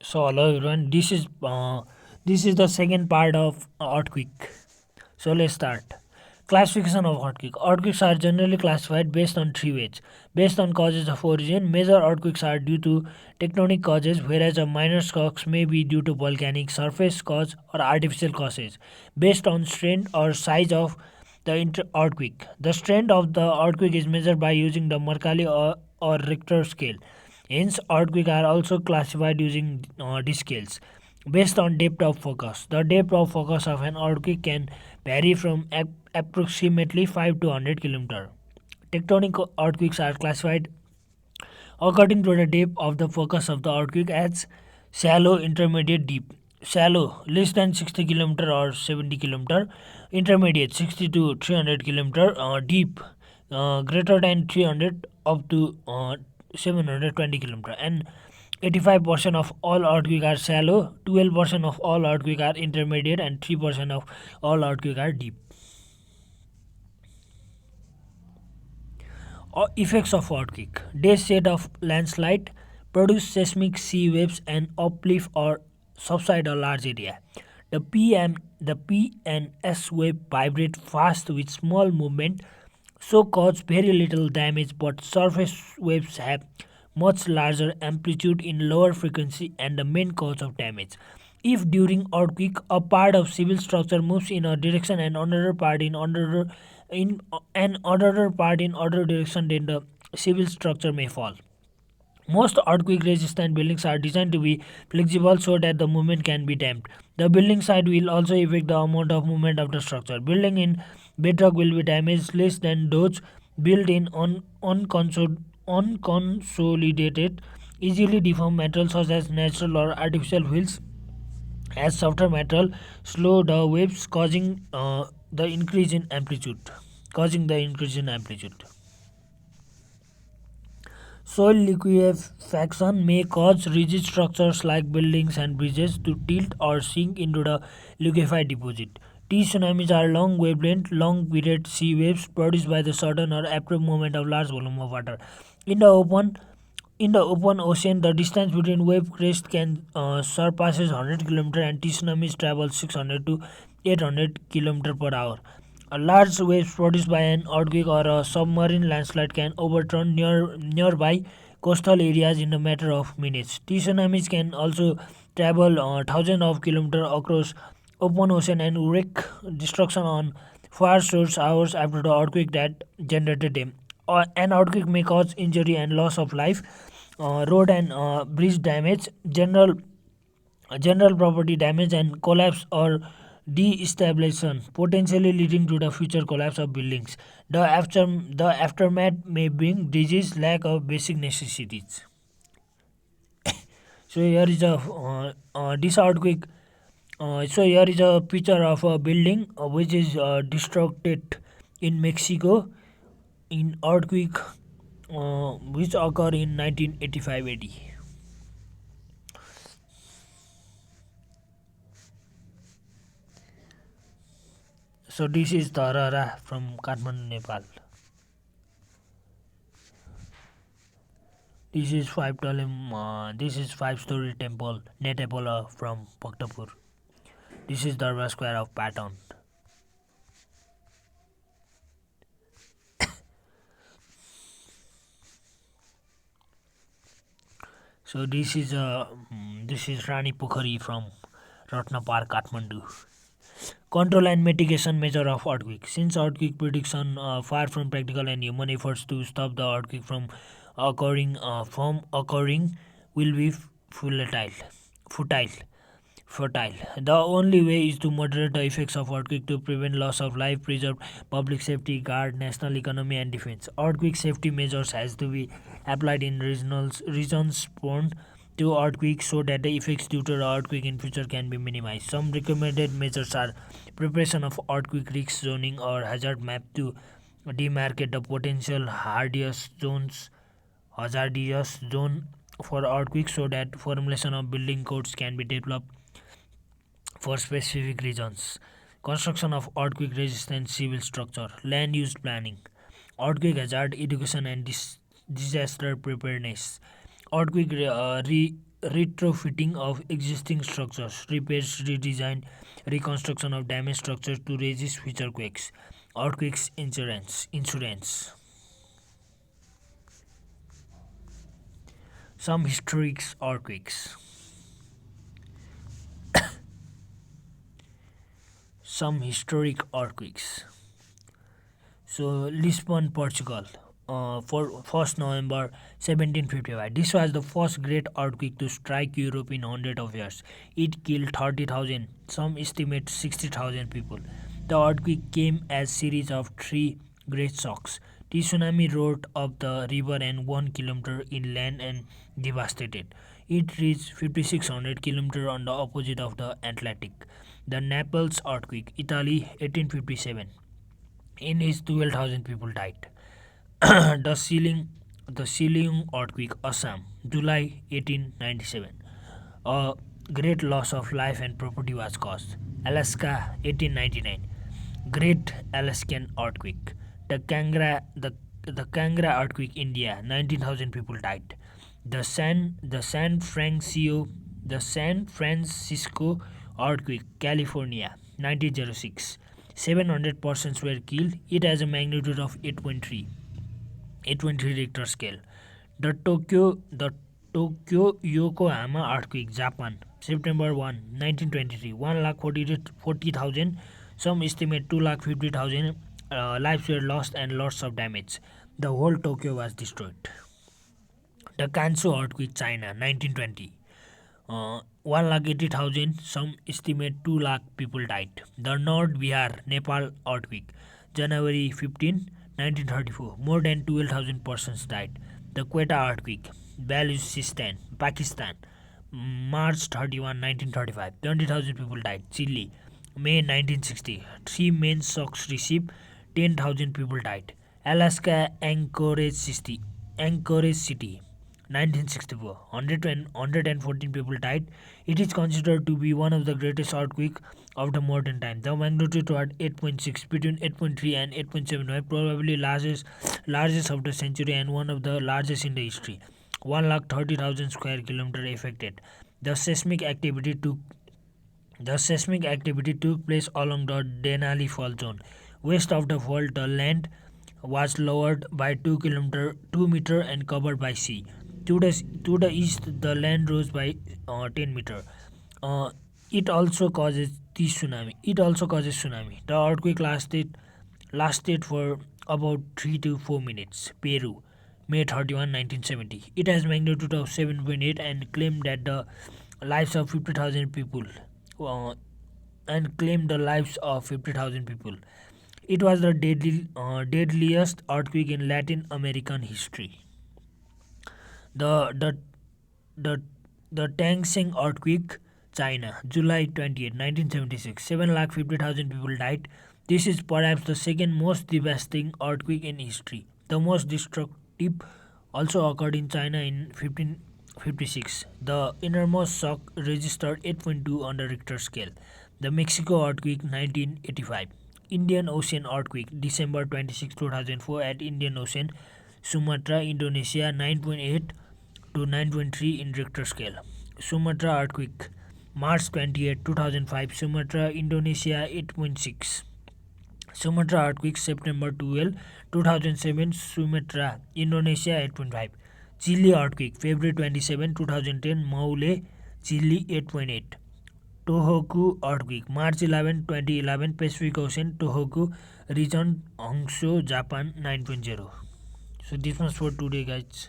So hello everyone. This is the second part of earthquake. So let's start. Classification of earthquake. Earthquakes are generally classified based on three ways. Based on causes of origin, major earthquakes are due to tectonic causes, whereas a minor shocks may be due to volcanic surface cause or artificial causes. Based on strength or size of the earthquake. The strength of the earthquake is measured by using the Mercalli or Richter scale. Hence, earthquakes are also classified using these scales. Based on depth of focus. The depth of focus of an earthquake can vary from approximately 5 to 100 km. Tectonic earthquakes are classified according to the depth of the focus of the earthquake as shallow, intermediate, deep. Shallow, less than 60 km or 70 km. Intermediate, 60 to 300 km. Deep, greater than 300 up to 720 km. And 85% of all earthquakes are shallow, 12% of all earthquakes are intermediate, and 3% of all earthquakes are deep. Or effects of earthquake. Day state of landslide produce seismic sea waves and uplift or subside a large area. The P and S wave vibrate fast with small movement, so cause very little damage, but surface waves have much larger amplitude in lower frequency and the main cause of damage. If during earthquake a part of civil structure moves in a direction and another part in other direction, then the civil structure may fall. Most earthquake resistant buildings are designed to be flexible so that the movement can be damped. The building site will also affect the amount of movement of the structure. Building in bedrock will be damaged less than those built in unconsolidated, easily deformed materials such as natural or artificial wheels, as softer metal slow the waves, the increase in amplitude causing the increase in amplitude. Soil liquefaction may cause rigid structures like buildings and bridges to tilt or sink into the liquefied deposit. T tsunamis are long wavelength, long period sea waves produced by the sudden or abrupt movement of large volume of water. In the open in the open ocean, the distance between wave crests can surpasses 100 km, and tsunamis travel 600 to 800 km per hour. A large wave produced by an earthquake or a submarine landslide can overturn nearby coastal areas in a matter of minutes. Tsunamis can also travel thousands of kilometers across open ocean and wreak destruction on far shores hours after the earthquake that generated them. An earthquake may cause injury and loss of life, road and bridge damage, general property damage, and collapse or destabilization, potentially leading to the future collapse of buildings. The aftermath may bring disease, lack of basic necessities. So here is a this earthquake. So here is a picture of a building which is destructed in Mexico in earthquake which occurred in 1985 AD. So this is Tarara from Kathmandu, Nepal. This is five-story temple Netapola from Bhaktapur. This is Darbar Square of Patton. So this is Rani Pokhari from Ratna Park, Kathmandu. Control and mitigation measure of earthquake. Since earthquake prediction far from practical and human efforts to stop the earthquake from occurring will be futile. Futile. Fertile. The only way is to moderate the effects of earthquake to prevent loss of life, preserve public safety, guard national economy and defense. Earthquake safety measures has to be applied in regions prone to earthquake so that the effects due to the earthquake in future can be minimized. Some recommended measures are preparation of earthquake risk zoning or hazard map to demarcate the potential hazardous zone for earthquake so that formulation of building codes can be developed for specific regions. Construction of earthquake resistant civil structure, land use planning, earthquake hazard education and disaster preparedness, earthquake retrofitting of existing structures, repairs, redesign, reconstruction of damaged structures to resist future quakes. Earthquakes insurance. Some historic earthquakes. Some historic earthquakes. So Lisbon, Portugal, for 1st November 1755. This was the first great earthquake to strike Europe in hundreds of years. It killed 30,000, some estimate 60,000 people. The earthquake came as series of three great shocks. The tsunami roared up the river and 1 kilometer inland and devastated. It reached 5600 kilometers on the opposite of the Atlantic. The Naples earthquake, Italy, 1857. In which 12,000 people died. The Sealing earthquake, Assam, July 1897. A great loss of life and property was caused. Alaska, 1899. Great Alaskan earthquake. The Kangra earthquake, India, 19,000 people died. The San Francisco earthquake, California, 1906. 700 persons were killed. It has a magnitude of 8.3 Richter scale. The Tokyo Yokohama earthquake, Japan, September 1, 1923. 1,40,000, some estimate 2,50,000 lives were lost and lots of damage. The whole Tokyo was destroyed. The Kanso earthquake, China, 1920. 1,80,000, some estimate 2 lakh people died. The North Bihar, Nepal earthquake, January 15, 1934. More than 12,000 persons died. The Quetta earthquake, Balochistan, Pakistan, March 31, 1935. 20,000 people died. Chile, May 1960. Three main shocks received. 10,000 people died. Alaska, Anchorage City, 1964. 114 people died. It is considered to be one of the greatest earthquakes of the modern time. The magnitude was 8.6, between 8.3 and 8.75, probably largest of the century and one of the largest in the history. 1,30,000 square kilometers affected. The seismic activity took place along the Denali Fault zone. West of the fault, the land was lowered by 2 meter and covered by sea. To the east, the land rose by 10 meter. Uh, it also causes tsunami. The earthquake lasted for about 3 to 4 minutes. Peru, May 31, 1970. It has magnitude of 7.8 and claimed that the lives of 50,000 people. Uh, and claimed the lives of 50,000 people. It was the deadliest earthquake in Latin American history. The the the the Tangshan earthquake, China, July 28, 1976. 7,50,000 people died. This is perhaps the second most devastating earthquake in history. The most destructive also occurred in China in 1556. The innermost shock registered 8.2 on the Richter scale. The Mexico earthquake, 1985. Indian Ocean earthquake, December 26, 2004, at Indian Ocean, Sumatra, Indonesia, 9.8 to 9.3 in Richter scale. Sumatra earthquake, March 28, 2005, Sumatra, Indonesia, 8.6. Sumatra earthquake, September 12, 2007, Sumatra, Indonesia, 8.5. Chile earthquake, February 27, 2010, Maule, Chile, 8.8. Tohoku earthquake, March 11, 2011, Pacific Ocean, Tohoku region, Honshu, Japan, 9.0. So this was for today, guys.